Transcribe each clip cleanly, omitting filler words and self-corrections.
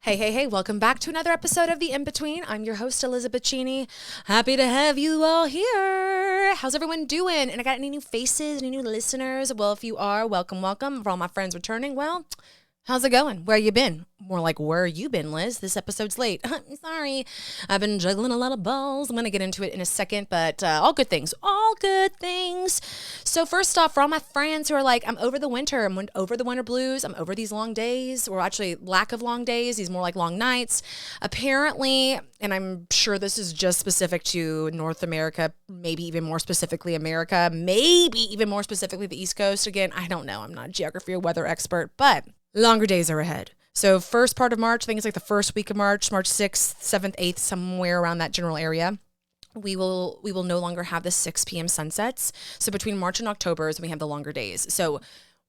Hey, hey, hey, welcome back to another episode of The In-Between. I'm your host, Elizabeth Cheney. Happy to have you all here. How's everyone doing? And I got any new faces, any new listeners? Well, if you are, welcome, welcome. For all my friends returning, well, how's it going? Where you been? More like, where you been, Liz? This episode's late. Sorry. I've been juggling a lot of balls. I'm going to get into it in a second, but all good things. All good things. So first off, for all my friends who are like, I'm over the winter. I'm over the winter blues. I'm over these long days, or actually lack of long days. These more like long nights. Apparently, and I'm sure this is just specific to North America, maybe even more specifically America, maybe even more specifically the East Coast. Again, I don't know. I'm not a geography or weather expert, but longer days are ahead. So first part of March, I think it's like the first week of March, March 6th, 7th, 8th, somewhere around that general area. We will no longer have the 6 p.m. sunsets. So between March and October is when we have the longer days. So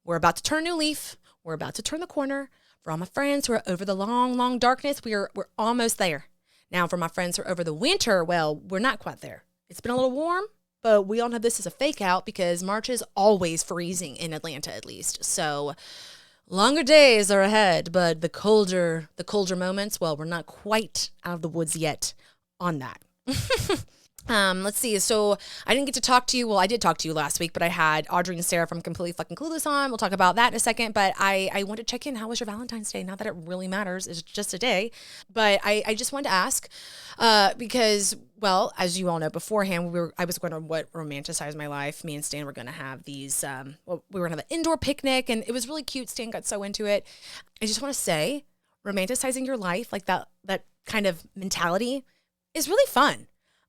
we're about to turn a new leaf. We're about to turn the corner. For all my friends who are over the long, long darkness, we're almost there. Now for my friends who are over the winter, well, we're not quite there. It's been a little warm, but we all know this is a fake out because March is always freezing in Atlanta at least. So longer days are ahead, but the colder moments, well, we're not quite out of the woods yet on that. Let's see. So I didn't get to talk to you. Well, I did talk to you last week, but I had Audrey and Sarah from Completely Fucking Clueless on. We'll talk about that in a second, but I want to check in. How was your Valentine's Day? Not that it really matters. It's just a day, but I just wanted to ask, because, well, as you all know beforehand, I was going to romanticize my life. Me and Stan were going to have these, we were going to have an indoor picnic, and it was really cute. Stan got so into it. I just want to say, romanticizing your life, like that kind of mentality is really fun.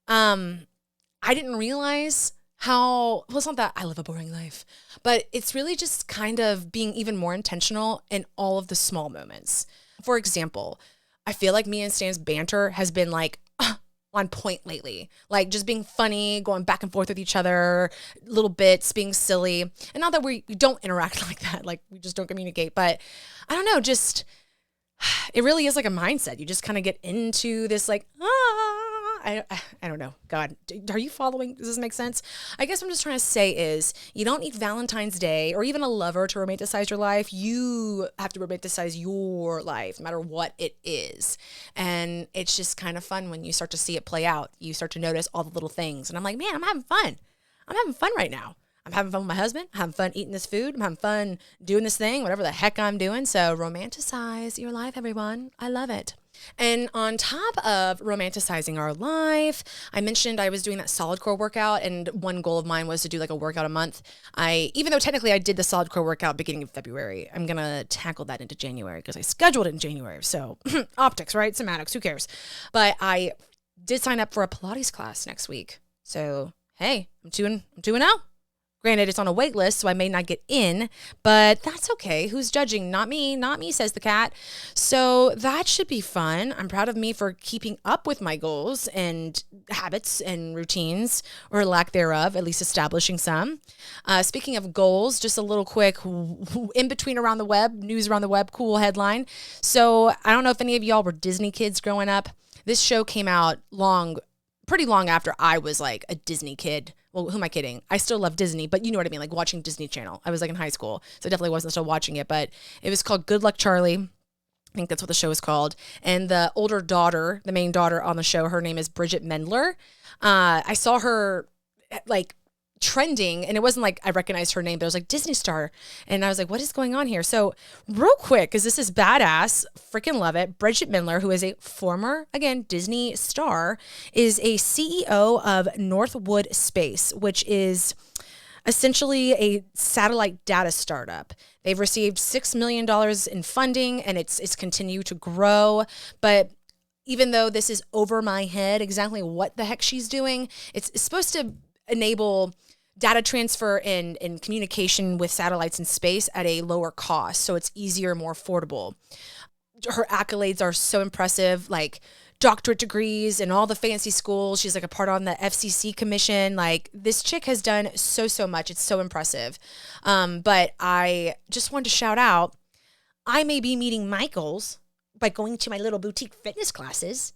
I didn't realize how, well, it's not that I live a boring life, but it's really just kind of being even more intentional in all of the small moments. For example, I feel like me and Stan's banter has been like on point lately, like just being funny, going back and forth with each other, little bits, being silly. And not that we don't interact like that, like we just don't communicate, but I don't know, just, it really is like a mindset. You just kind of get into this like, I don't know. God, are you following? Does this make sense? I guess what I'm just trying to say is you don't need Valentine's Day or even a lover to romanticize your life. You have to romanticize your life, no matter what it is. And it's just kind of fun when you start to see it play out. You start to notice all the little things. And I'm like, man, I'm having fun. I'm having fun right now. I'm having fun with my husband. I'm having fun eating this food. I'm having fun doing this thing, whatever the heck I'm doing. So romanticize your life, everyone. I love it. And on top of romanticizing our life, I mentioned I was doing that solid core workout, and one goal of mine was to do like a workout a month. Even though technically I did the solid core workout beginning of February, I'm going to tackle that into January because I scheduled it in January. So optics, right? Semantics, who cares? But I did sign up for a Pilates class next week. So, hey, I'm doing well. Granted, it's on a wait list, so I may not get in, but that's okay. Who's judging? Not me, says the cat. So that should be fun. I'm proud of me for keeping up with my goals and habits and routines, or lack thereof, at least establishing some. Speaking of goals, just a little quick in between around the web, news around the web, cool headline. So I don't know if any of y'all were Disney kids growing up. This show came out pretty long after I was like a Disney kid. Well, who am I kidding? I still love Disney, but you know what I mean, like watching Disney Channel. I was like in high school, so I definitely wasn't still watching it, but it was called Good Luck Charlie. I think that's what the show is called. And the older daughter, the main daughter on the show, her name is Bridget Mendler. I saw her like trending, and it wasn't like I recognized her name, but it was like Disney star. And I was like, what is going on here? So real quick, because this is badass, freaking love it. Bridget Mendler, who is a former, again, Disney star, is a CEO of Northwood Space, which is essentially a satellite data startup. They've received $6 million in funding, and it's continued to grow. But even though this is over my head, exactly what the heck she's doing, it's supposed to enable data transfer and communication with satellites in space at a lower cost. So it's easier, more affordable. Her accolades are so impressive, like doctorate degrees and all the fancy schools. She's like a part on the FCC commission. Like this chick has done so much. It's so impressive. But I just wanted to shout out, I may be meeting my goals by going to my little boutique fitness classes.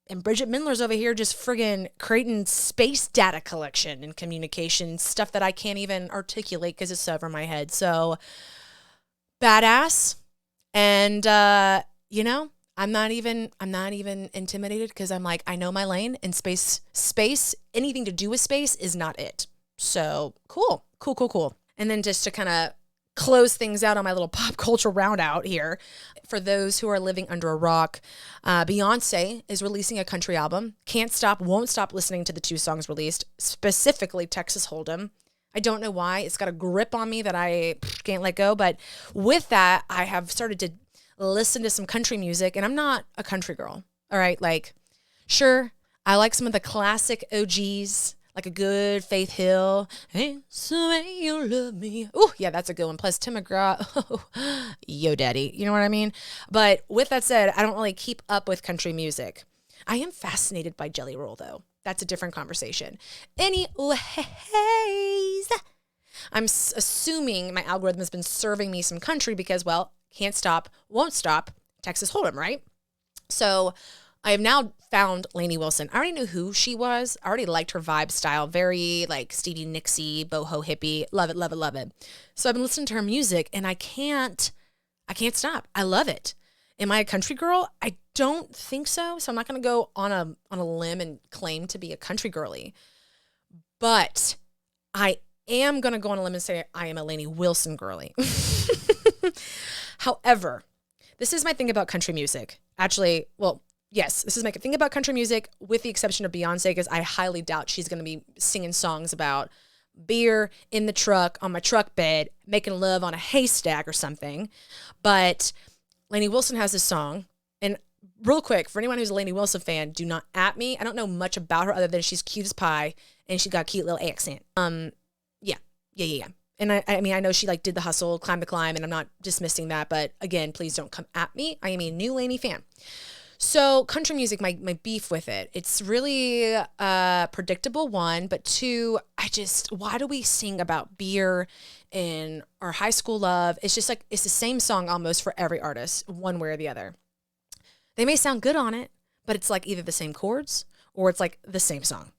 And Bridget Mendler's over here just friggin' creating space data collection and communication, stuff that I can't even articulate because it's over my head. So, badass. And, I'm not even intimidated because I'm like, I know my lane, and space, anything to do with space is not it. So cool. And then just to kind of close things out on my little pop culture round out here, for those who are living under a rock, Beyonce is releasing a country album. Can't stop, won't stop listening to the 2 songs released, specifically Texas Hold'em. I don't know why. It's got a grip on me that I can't let go. But with that, I have started to listen to some country music, and I'm not a country girl. All right. Like, sure, I like some of the classic OGs, like a good Faith Hill. Hey, so may you love me. Oh, yeah, that's a good one. Plus Tim McGraw. Oh, yo, daddy. You know what I mean? But with that said, I don't really keep up with country music. I am fascinated by Jelly Roll, though. That's a different conversation. Anyways, I'm assuming my algorithm has been serving me some country because, well, can't stop, won't stop, Texas Hold'em, right? So I have now found Lainey Wilson. I already knew who she was. I already liked her vibe style. Very like Stevie Nicks-y, boho hippie. Love it, love it, love it. So I've been listening to her music and I can't stop. I love it. Am I a country girl? I don't think so. So I'm not going to go on a limb and claim to be a country girly. But I am going to go on a limb and say I am a Lainey Wilson girly. However, this is my thing about country music. Actually, well, yes, this is my thing about country music with the exception of Beyonce, because I highly doubt she's going to be singing songs about beer in the truck, on my truck bed, making love on a haystack or something. But Lainey Wilson has this song. And real quick, for anyone who's a Lainey Wilson fan, do not at me. I don't know much about her other than she's cute as pie and she got a cute little accent. Yeah. And I mean, I know she like did the hustle, climb to climb, and I'm not dismissing that, but again, please don't come at me. I am a new Lainey fan. So country music, my beef with it, it's really predictable, one, but two, why do we sing about beer and our high school love? It's just like, it's the same song almost for every artist, one way or the other. They may sound good on it, but it's like either the same chords or it's like the same song.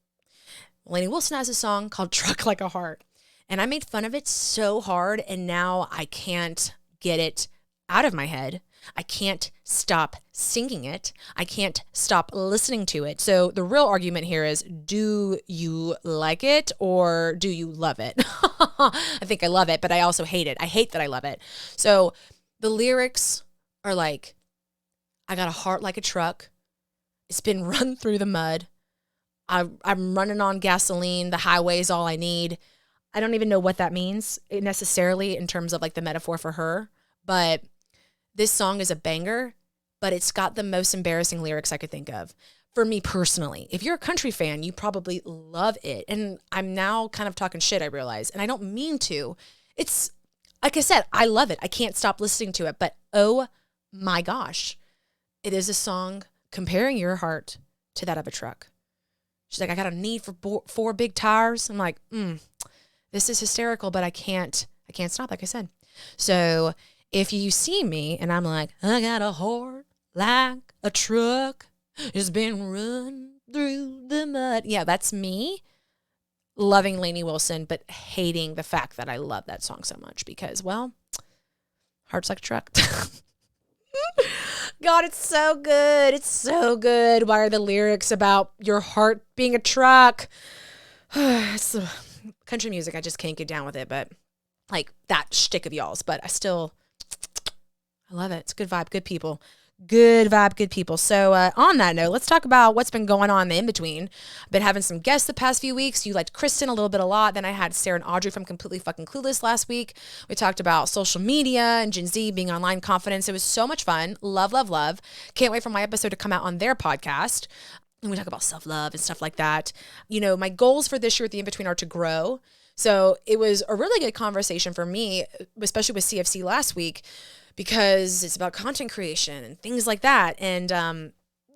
Lainey Wilson has a song called Truck Like a Heart. And I made fun of it so hard, and now I can't get it out of my head. I can't stop singing it. I can't stop listening to it. So the real argument here is, do you like it or do you love it? I think I love it, but I also hate it. I hate that I love it. So the lyrics are like, I got a heart like a truck. It's been run through the mud. I'm running on gasoline. The highway is all I need. I don't even know what that means necessarily in terms of like the metaphor for her, but this song is a banger, but it's got the most embarrassing lyrics I could think of for me personally. If you're a country fan, you probably love it. And I'm now kind of talking shit, I realize, and I don't mean to. It's like I said, I love it. I can't stop listening to it, but oh my gosh, it is a song comparing your heart to that of a truck. She's like, I got a need for 4 big tires. I'm like, this is hysterical, but I can't stop, like I said. So if you see me and I'm like, I got a heart like a truck, it's been run through the mud. Yeah, that's me loving Lainey Wilson, but hating the fact that I love that song so much because, well, heart's like a truck. God, it's so good. It's so good. Why are the lyrics about your heart being a truck? It's country music, I just can't get down with it, but like that shtick of y'all's, but I love it. It's good vibe, good people. Good vibe, good people. So on that note, let's talk about what's been going on in the in-between. I've been having some guests the past few weeks. You liked Kristen a little bit a lot. Then I had Sarah and Audrey from Completely Fucking Clueless last week. We talked about social media and Gen Z being online confidence. It was so much fun. Love, love, love. Can't wait for my episode to come out on their podcast. And we talk about self-love and stuff like that. You know, my goals for this year at the in-between are to grow. So it was a really good conversation for me, especially with CFC last week, because it's about content creation and things like that. And,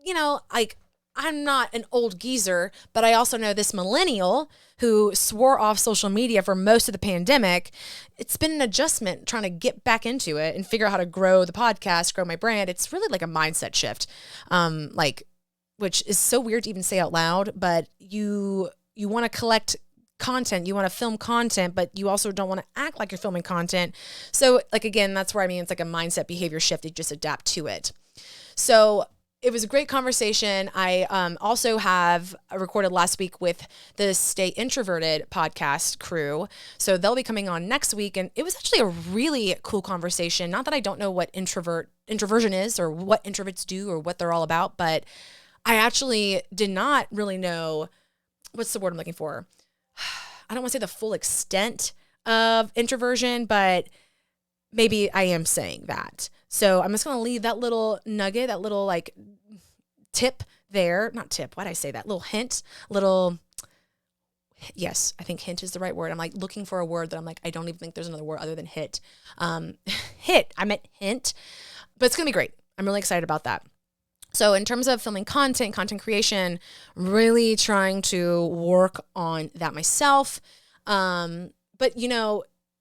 you know, like I'm not an old geezer, but I also know this millennial who swore off social media for most of the pandemic. It's been an adjustment trying to get back into it and figure out how to grow the podcast, grow my brand. It's really like a mindset shift, which is so weird to even say out loud, but you want to collect content, you want to film content, but you also don't want to act like you're filming content. So like, again, that's where I mean, it's like a mindset behavior shift. You just adapt to it. So it was a great conversation. I also have recorded last week with the Stay Introverted podcast crew. So they'll be coming on next week. And it was actually a really cool conversation. Not that I don't know what introversion is or what introverts do or what they're all about, but I actually did not really know, what's the word I'm looking for? I don't want to say the full extent of introversion, but maybe I am saying that. So I'm just going to leave that little nugget, that little like tip there. Not tip. Why'd I say that? Little hint, yes, I think hint is the right word. I'm like looking for a word that I'm like, I don't even think there's another word other than hit. I meant hint, but it's going to be great. I'm really excited about that. So in terms of filming content creation, really trying to work on that myself. But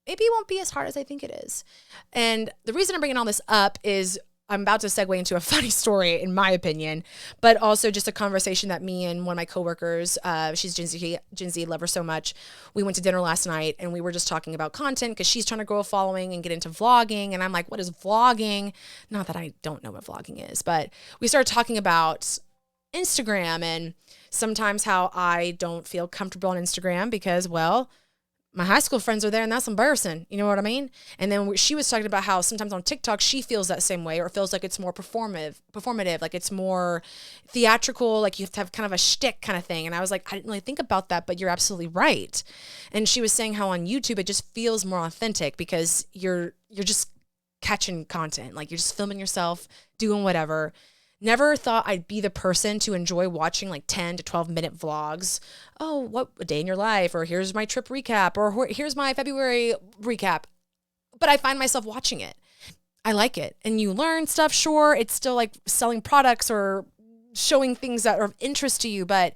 maybe it won't be as hard as I think it is. And the reason I'm bringing all this up is I'm about to segue into a funny story, in my opinion, but also just a conversation that me and one of my coworkers, she's Gen Z, love her so much. We went to dinner last night and we were just talking about content because she's trying to grow a following and get into vlogging. And I'm like, what is vlogging? Not that I don't know what vlogging is, but we started talking about Instagram and sometimes how I don't feel comfortable on Instagram because, well, my high school friends are there and that's embarrassing. You know what I mean? And then she was talking about how sometimes on TikTok, she feels that same way or feels like it's more performative, like it's more theatrical, like you have to have kind of a shtick kind of thing. And I was like, I didn't really think about that, but you're absolutely right. And she was saying how on YouTube, it just feels more authentic because you're just catching content. Like you're just filming yourself, doing whatever. Never thought I'd be the person to enjoy watching like 10 to 12 minute vlogs. Oh, what a day in your life, or here's my trip recap, or here's my February recap. But I find myself watching it. I like it. And you learn stuff, sure. It's still like selling products or showing things that are of interest to you, but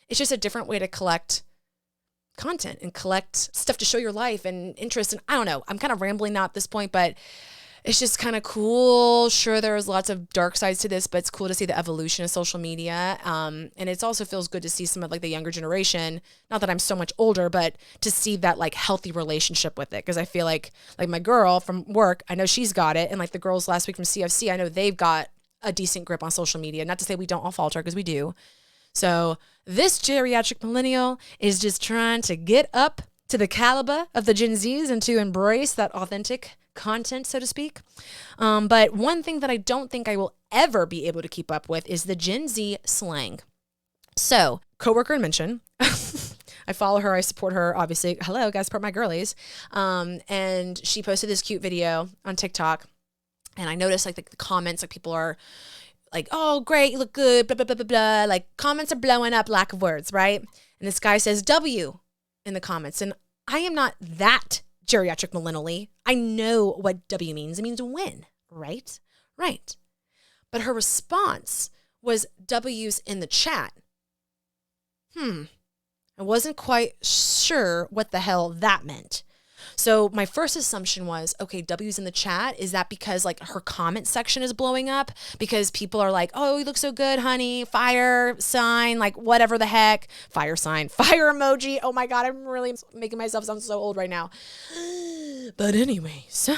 it's just a different way to collect content and collect stuff to show your life and interest. And I don't know, I'm kind of rambling now at this point, but it's just kind of cool. Sure, there's lots of dark sides to this, but it's cool to see the evolution of social media. And it also feels good to see some of like the younger generation, not that I'm so much older, but to see that like healthy relationship with it. Cause I feel like my girl from work, I know she's got it. And like the girls last week from CFC, I know they've got a decent grip on social media. Not to say we don't all falter, because we do. So this geriatric millennial is just trying to get up to the caliber of the Gen Zs and to embrace that authentic content, so to speak. But one thing that I don't think I will ever be able to keep up with is the Gen Z slang. So, coworker and mention, I follow her, I support her, obviously. Hello, guys, support my girlies. And she posted this cute video on TikTok, and I noticed like the comments, like people are like, oh, great, you look good, blah, blah, blah, blah, blah. Like comments are blowing up, lack of words, right? And this guy says W in the comments, and I am not that geriatric millennially. I know what W means. It means win, right? Right. But her response was W's in the chat. I wasn't quite sure what the hell that meant. So my first assumption was, okay, W's in the chat. Is that because like her comment section is blowing up? Because people are like, oh, you look so good, honey. Fire sign, like whatever the heck. Fire sign, fire emoji. Oh my God, I'm really making myself sound so old right now. But anyways,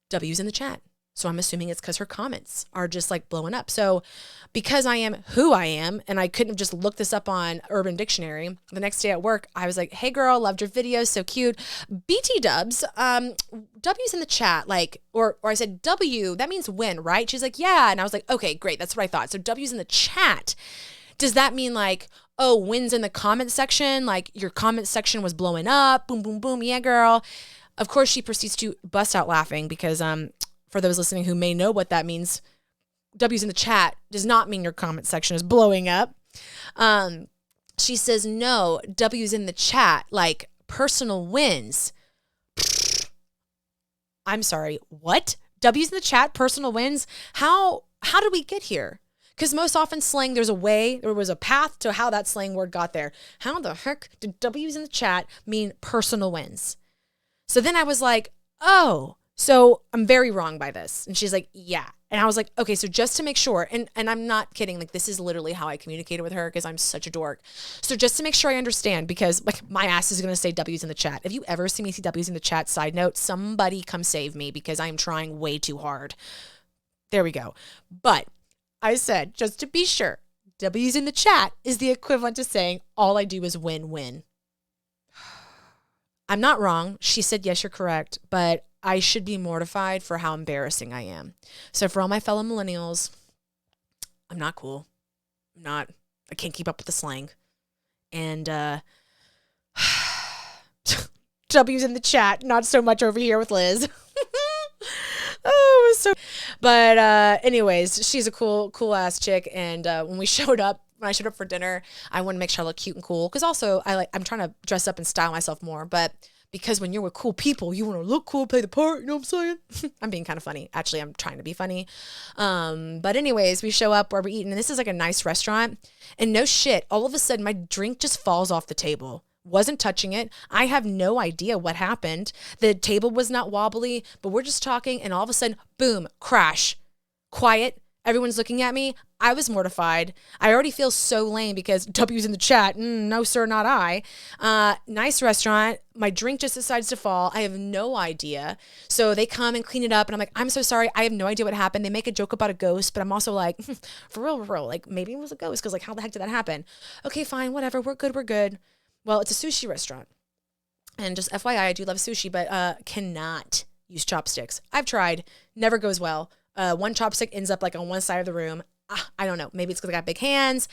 W's in the chat. So I'm assuming it's because her comments are just like blowing up. So because I am who I am, and I couldn't have just looked this up on Urban Dictionary, the next day at work, I was like, hey girl, loved your video, so cute. BT dubs, W's in the chat, like, or I said, W, that means win, right? She's like, yeah. And I was like, okay, great. That's what I thought. So W's in the chat. Does that mean like, oh, wins in the comment section? Like your comment section was blowing up. Boom, boom, boom. Yeah, girl. Of course, she proceeds to bust out laughing because, for those listening who may know what that means, W's in the chat does not mean your comment section is blowing up. She says, no, W's in the chat, like personal wins. I'm sorry, what? W's in the chat, personal wins? How did we get here? Because most often slang, there was a path to how that slang word got there. How the heck did W's in the chat mean personal wins? So then I was like, oh, so I'm very wrong by this. And she's like, yeah. And I was like, okay, so just to make sure, and I'm not kidding, like this is literally how I communicated with her because I'm such a dork. So just to make sure I understand, because like my ass is going to say W's in the chat. If you ever see me see W's in the chat, side note, somebody come save me because I am trying way too hard. There we go. But I said, just to be sure, W's in the chat is the equivalent to saying, all I do is win-win. I'm not wrong. She said, yes, you're correct. But I should be mortified for how embarrassing I am. So for all my fellow millennials, I'm not cool. I can't keep up with the slang. And W's in the chat, not so much over here with Liz. But anyways, she's a cool ass chick. And when I showed up for dinner, I wanted to make sure I look cute and cool. Cause also I'm trying to dress up and style myself more, but because when you're with cool people, you want to look cool, play the part, you know what I'm saying? I'm being kind of funny. Actually, I'm trying to be funny. But anyways, we show up where we're eating, and this is like a nice restaurant. And no shit, all of a sudden my drink just falls off the table. Wasn't touching it. I have no idea what happened. The table was not wobbly, but we're just talking, and all of a sudden, boom, crash. Quiet. Everyone's looking at me. I was mortified. I already feel so lame because W's in the chat. No, sir, not I. Nice restaurant. My drink just decides to fall. I have no idea. So they come and clean it up, and I'm like, I'm so sorry. I have no idea what happened. They make a joke about a ghost, but I'm also like, for real, like maybe it was a ghost because like how the heck did that happen? Okay, fine, whatever. We're good. Well, it's a sushi restaurant. And just FYI, I do love sushi, but cannot use chopsticks. I've tried. Never goes well. One chopstick ends up like on one side of the room. I don't know. Maybe it's because I got big hands.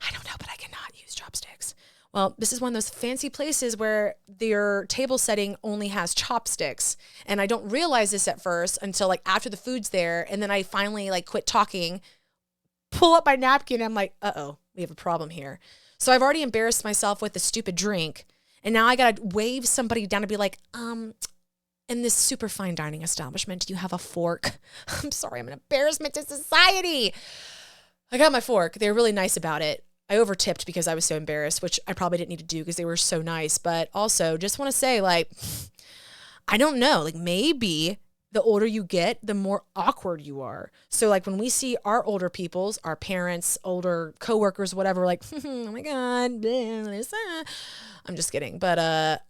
I don't know, but I cannot use chopsticks. Well, this is one of those fancy places where their table setting only has chopsticks. And I don't realize this at first until like after the food's there. And then I finally like quit talking, pull up my napkin. And I'm like, uh-oh, we have a problem here. So I've already embarrassed myself with the stupid drink. And now I got to wave somebody down to be like, in this super fine dining establishment, do you have a fork? I'm sorry, I'm an embarrassment to society. I got my fork. They were really nice about it. I over-tipped because I was so embarrassed, which I probably didn't need to do because they were so nice. But also, just want to say, like, I don't know. Like, maybe the older you get, the more awkward you are. So, like, when we see our older peoples, our parents, older coworkers, whatever, like, oh, my God. I'm just kidding. But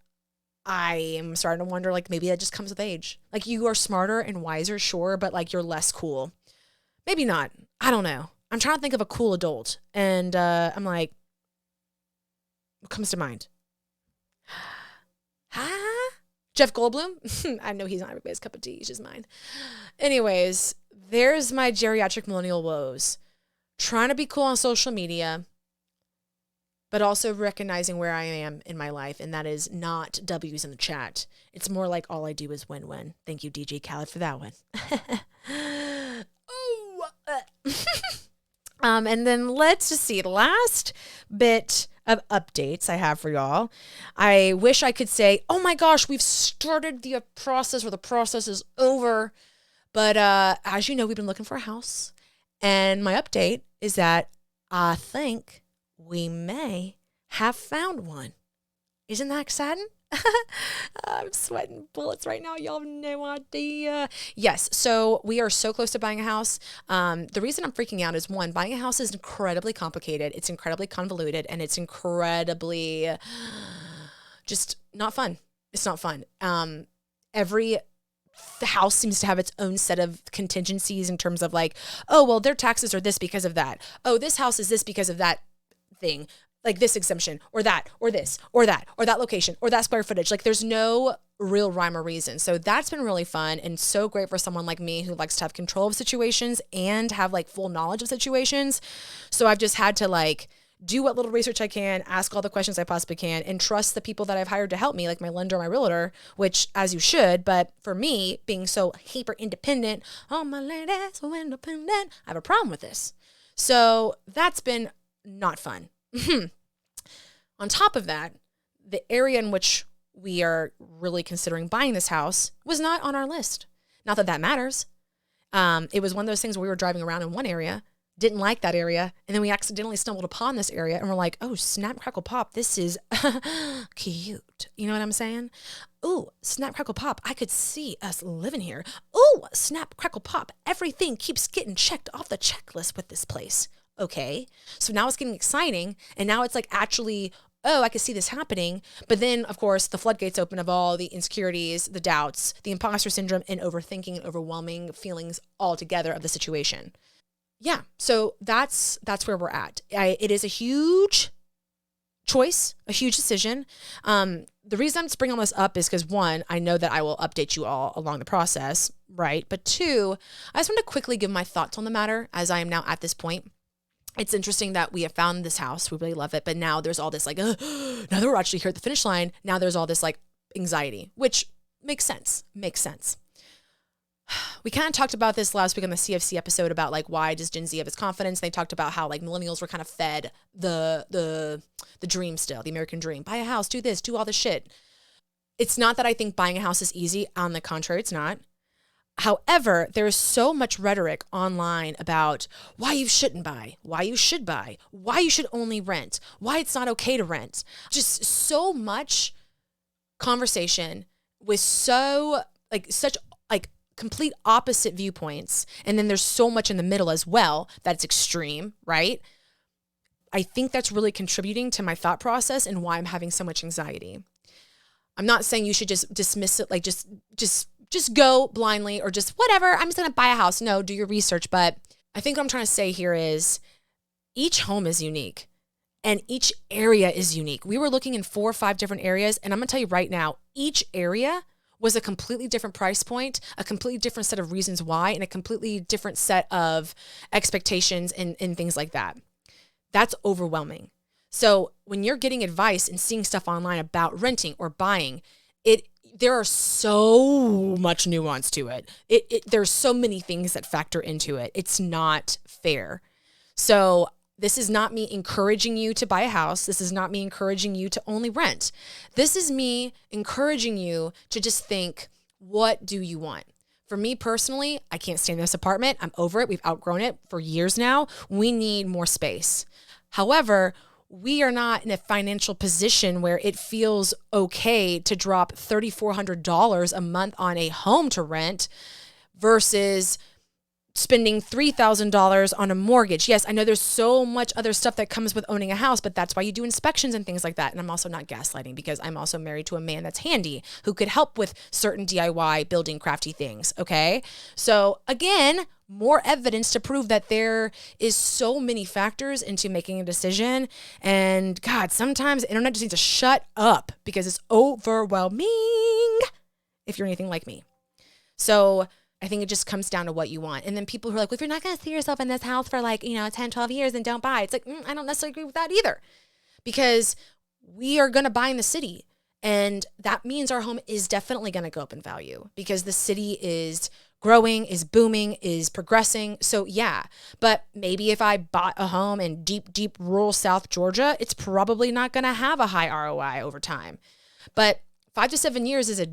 I am starting to wonder, like, maybe that just comes with age. Like, you are smarter and wiser, sure, but, like, you're less cool. Maybe not. I don't know. I'm trying to think of a cool adult. And I'm like, what comes to mind? Jeff Goldblum? I know he's not everybody's cup of tea. He's just mine. Anyways, there's my geriatric millennial woes. Trying to be cool on social media, but also recognizing where I am in my life, and that is not W's in the chat. It's more like all I do is win-win. Thank you, DJ Khaled, for that one. And then let's just see. The last bit of updates I have for y'all. I wish I could say, oh my gosh, we've started the process, or the process is over. But as you know, we've been looking for a house. And my update is that I think we may have found one. Isn't that exciting? I'm sweating bullets right now. Y'all have no idea. Yes. So we are so close to buying a house. The reason I'm freaking out is, one, buying a house is incredibly complicated. It's incredibly convoluted, and it's incredibly just not fun. It's not fun. The house seems to have its own set of contingencies in terms of like, oh, well, their taxes are this because of that. Oh, this house is this because of that thing. Like this exemption, or that, or this, or that, or that location, or that square footage. Like there's no real rhyme or reason. So that's been really fun and so great for someone like me who likes to have control of situations and have like full knowledge of situations. So I've just had to like do what little research I can, ask all the questions I possibly can, and trust the people that I've hired to help me, like my lender, my realtor, which as you should. But for me, being so hyper independent, oh, my lady's so independent, I have a problem with this. So that's been not fun. On top of that, the area in which we are really considering buying this house was not on our list. Not that that matters. It was one of those things where we were driving around in one area, didn't like that area, and then we accidentally stumbled upon this area, and we're like, oh, snap, crackle, pop, this is cute. You know what I'm saying? Ooh, snap, crackle, pop, I could see us living here. Ooh, snap, crackle, pop, everything keeps getting checked off the checklist with this place. Okay, so now it's getting exciting, and now it's like actually oh, I could see this happening. But then, of course, the floodgates open of all the insecurities, the doubts, the imposter syndrome, and overthinking and overwhelming feelings altogether of the situation. Yeah, so that's where we're at. It is a huge choice, a huge decision. The reason I'm just bringing all this up is because, one, I know that I will update you all along the process, right? But two, I just want to quickly give my thoughts on the matter as I am now at this point. It's interesting that we have found this house. We really love it. But now there's all this like, now that we're actually here at the finish line, now there's all this like anxiety, which makes sense. We kind of talked about this last week on the CFC episode about like, why does Gen Z have its confidence? They talked about how like millennials were kind of fed the dream still, the American dream. Buy a house, do this, do all this shit. It's not that I think buying a house is easy. On the contrary, it's not. However, there is so much rhetoric online about why you shouldn't buy, why you should buy, why you should only rent, why it's not okay to rent. Just so much conversation with such complete opposite viewpoints. And then there's so much in the middle as well that's extreme, right? I think that's really contributing to my thought process and why I'm having so much anxiety. I'm not saying you should just dismiss it, like just go blindly or just whatever. I'm just going to buy a house. No, do your research. But I think what I'm trying to say here is each home is unique and each area is unique. We were looking in 4 or 5 different areas. And I'm going to tell you right now, each area was a completely different price point, a completely different set of reasons why, and a completely different set of expectations and things like that. That's overwhelming. So when you're getting advice and seeing stuff online about renting or buying, there are so much nuance to it. There's so many things that factor into it. It's not fair. So this is not me encouraging you to buy a house. This is not me encouraging you to only rent. This is me encouraging you to just think, what do you want? For me personally, I can't stay in this apartment. I'm over it. We've outgrown it for years now. We need more space. However, we are not in a financial position where it feels okay to drop $3,400 a month on a home to rent versus spending $3,000 on a mortgage. Yes, I know there's so much other stuff that comes with owning a house, but that's why you do inspections and things like that. And I'm also not gaslighting because I'm also married to a man that's handy who could help with certain DIY building crafty things. Okay. So again, more evidence to prove that there is so many factors into making a decision. And God, sometimes the internet just needs to shut up because it's overwhelming if you're anything like me. So I think it just comes down to what you want. And then people who are like, well, if you're not going to see yourself in this house for 10, 12 years, then don't buy. It's like, I don't necessarily agree with that either because we are going to buy in the city. And that means our home is definitely going to go up in value because the city is growing, is booming, is progressing. So yeah, but maybe if I bought a home in deep rural South Georgia, it's probably not going to have a high ROI over time. But 5 to 7 years is a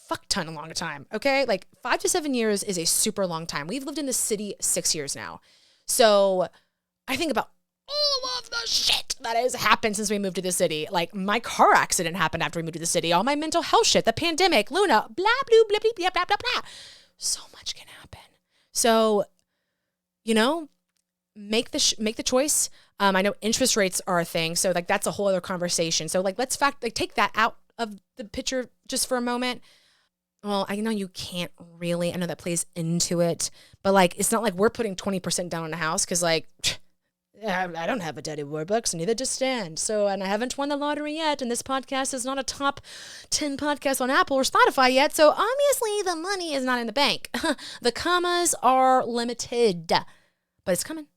fuck ton of long time. Okay. 5 to 7 years is a super long time. We've lived in the city 6 years now. So I think about all of the shit that has happened since we moved to the city. Like my car accident happened after we moved to the city, all my mental health shit, the pandemic, Luna, blah, blah, blah, blah, blah, blah, blah. So much can happen. So, make the choice. I know interest rates are a thing. So that's a whole other conversation. So let's take that out of the picture just for a moment. Well, I know you can't really, I know that plays into it, but it's not like we're putting 20% down on a house because I don't have a daddy Warbucks, neither does Stan. So, and I haven't won the lottery yet, and this podcast is not a top 10 podcast on Apple or Spotify yet, so obviously the money is not in the bank. The commas are limited, but it's coming.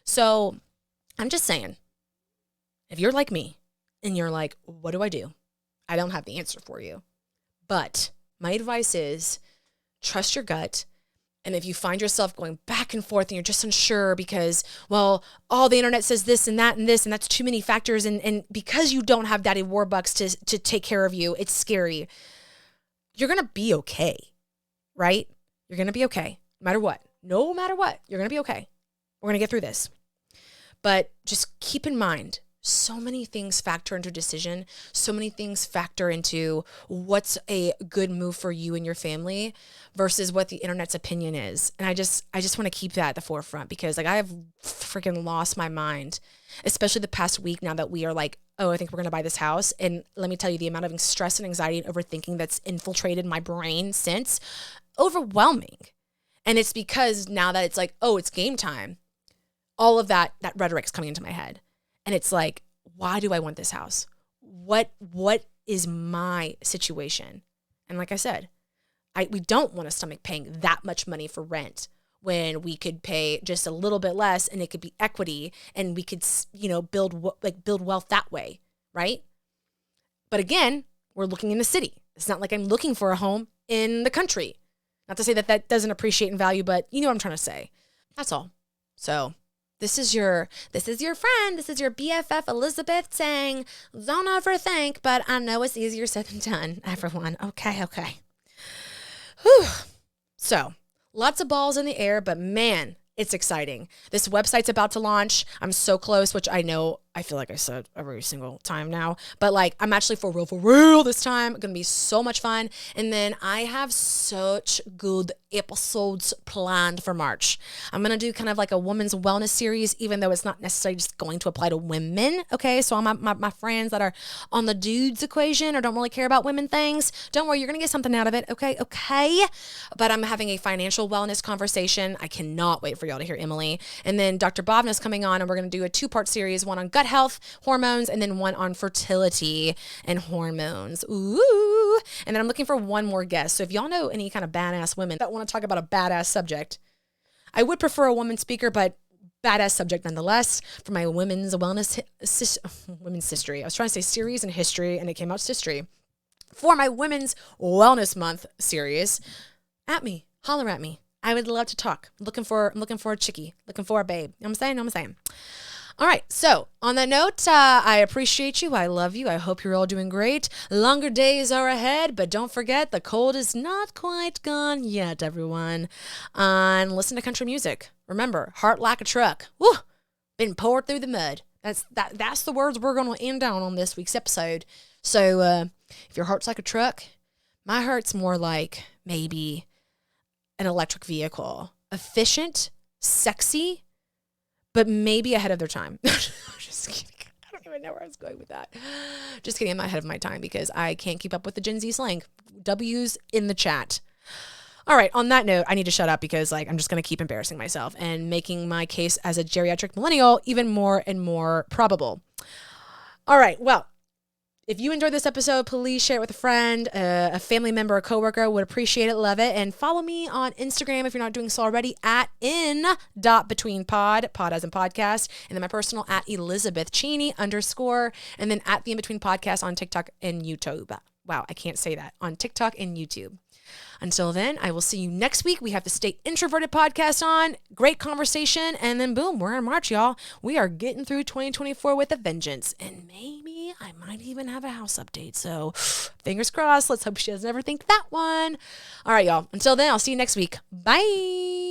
So, I'm just saying, if you're like me, and you're like, what do? I don't have the answer for you. But my advice is trust your gut. And if you find yourself going back and forth and you're just unsure because, well, all the internet says this and that and this, and that's too many factors. And because you don't have daddy Warbucks to take care of you, it's scary. You're going to be okay, right? You're going to be okay. No matter what, you're going to be okay. We're going to get through this. But just keep in mind, so many things factor into a decision. So many things factor into what's a good move for you and your family versus what the internet's opinion is. And I just want to keep that at the forefront because I have freaking lost my mind, especially the past week now that we are oh, I think we're going to buy this house. And let me tell you, the amount of stress and anxiety and overthinking that's infiltrated my brain since, overwhelming. And it's because now that it's like, oh, it's game time, all of that rhetoric's coming into my head. And it's like, why do I want this house? What is my situation? And like I said, we don't want to stomach paying that much money for rent when we could pay just a little bit less and it could be equity and we could, build wealth that way, right? But again, we're looking in the city. It's not like I'm looking for a home in the country. Not to say that doesn't appreciate in value, but you know what I'm trying to say. That's all. So this is your friend. This is your BFF Elizabeth saying, don't overthink, but I know it's easier said than done, everyone. Okay. Whew. So lots of balls in the air, but man, it's exciting. This website's about to launch. I'm so close, which I know, I feel like I said every single time now, but like I'm actually for real this time. Going to be so much fun. And then I have such good episodes planned for March. I'm going to do kind of like a women's wellness series, even though it's not necessarily just going to apply to women. Okay. So my friends that are on the dudes equation or don't really care about women things, don't worry, you're going to get something out of it. Okay. But I'm having a financial wellness conversation. I cannot wait for y'all to hear Emily. And then Dr. Bobna's coming on and we're going to do a 2-part series, one on gut health, hormones, and then one on fertility and hormones. Ooh. And then I'm looking for one more guest. So if y'all know any kind of badass women that want to talk about a badass subject, I would prefer a woman speaker, but badass subject nonetheless for my women's wellness, women's history. I was trying to say series and history and it came out history. For my Women's Wellness Month series, holler at me. I would love to talk. I'm looking for a chickie, looking for a babe. You know what I'm saying? All right. So on that note, I appreciate you. I love you. I hope you're all doing great. Longer days are ahead, but don't forget the cold is not quite gone yet, everyone. And listen to country music. Remember, heart like a truck. Woo! Been poured through the mud. That's the words we're going to end on this week's episode. So if your heart's like a truck, my heart's more like maybe an electric vehicle. Efficient, sexy, but maybe ahead of their time. Just kidding. I don't even know where I was going with that. Just kidding. I'm not ahead of my time because I can't keep up with the Gen Z slang. W's in the chat. All right. On that note, I need to shut up because I'm just going to keep embarrassing myself and making my case as a geriatric millennial even more and more probable. All right. Well, if you enjoyed this episode, please share it with a friend, a family member, a coworker. Would appreciate it, love it. And follow me on Instagram if you're not doing so already at in.betweenpod, pod as in podcast. And then my personal at Elizabeth Cheney _, and then at the In Between Podcast on TikTok and YouTube. Wow, I can't say that. On TikTok and YouTube. Until then, I will see you next week. We have the Stay Introverted podcast on. Great conversation. And then boom, we're in March, y'all. We are getting through 2024 with a vengeance. And maybe I might even have a house update. So fingers crossed. Let's hope she doesn't ever think that one. All right, y'all. Until then, I'll see you next week. Bye.